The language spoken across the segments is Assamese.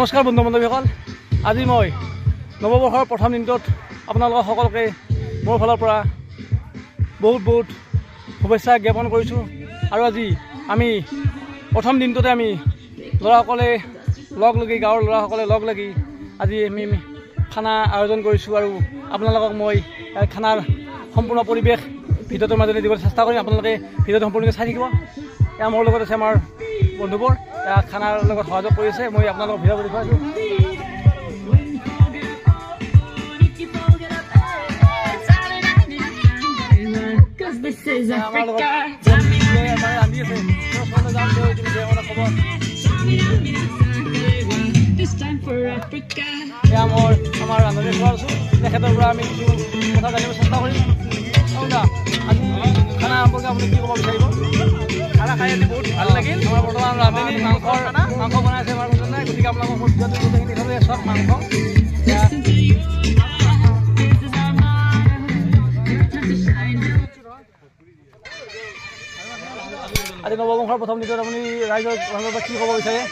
নমস্কাৰ বন্ধু বান্ধৱীসকল, আজি মই নৱবৰ্ষৰ প্ৰথম দিনটোত আপোনালোকক সকলোকে মোৰ ফালৰ পৰা বহুত শুভেচ্ছা জ্ঞাপন কৰিছোঁ। আৰু আজি আমি প্ৰথম দিনটোতে আমি ল'ৰাসকলে লগ লাগি গাঁৱৰ ল'ৰাসকলে লগ লাগি আজি আমি খানা আয়োজন কৰিছোঁ। আৰু আপোনালোকক মই খানাৰ সম্পূৰ্ণ পৰিৱেশ ভিডিঅ'টোৰ মাজতে দিবলৈ চেষ্টা কৰিম। আপোনালোকে ভিডিঅ'টো সম্পূৰ্ণকৈ চাই থাকিব। এয়া মোৰ লগত আছে আমাৰ বন্ধুবোৰ, খানাৰ লগত সহযোগ কৰি আছে। মই আপোনালোকক ভিডিঅ'টো দেখুৱাইছোঁ। আমাৰ লগত ৰান্ধি আছে এয়া আমাৰ ৰান্ধনি খোৱা আছোঁ। তেখেতৰ পৰা আমি কিছু কথা জানিব চেষ্টা কৰিম। আজি খানা সম্পৰ্কে আপুনি কি ক'ব বিচাৰিব? খানা খাই আজি বহুত ভাল লাগিল। আমাৰ বৰ্তমান ৰান্ধনি মাংস বনাইছে আমাৰ বুজা নাই। গতিকে আপোনালোকক মোৰ ভিডিঅ'টো গোটেইখিনি দেখালোঁ। চব মাংস আজি নৱবৰ্ষৰ প্ৰথম দিনত আপুনি ৰাইজৰ পৰা কি ক'ব বিচাৰে?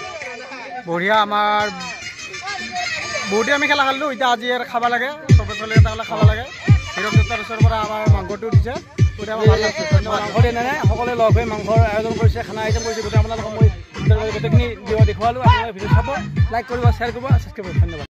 বঢ়িয়া, আমাৰ বহুতে আমি খেলা খেলিলোঁ। এতিয়া আজি আৰু খাব লাগে, চবে চলি এটা হ'লে খাব লাগে। হিৰক দেউতাৰ ওচৰৰ পৰা আমাৰ মাংসটো দিছে, গতিকে আমাৰ ভাল লাগিছে। মাংস দিয়ে নাই সকলোৱে লগ হৈ মাংসৰ আয়োজন কৰিছে, খানা আয়োজন কৰিছে। গতিকে আপোনালোকক মই গোটেইখিনি দেখুৱালোঁ। আপোনালোকে ভিডিঅ' চাব, লাইক কৰিব, শ্বেয়াৰ কৰিব, ছাবস্ক্ৰাইব কৰিব। ধন্যবাদ।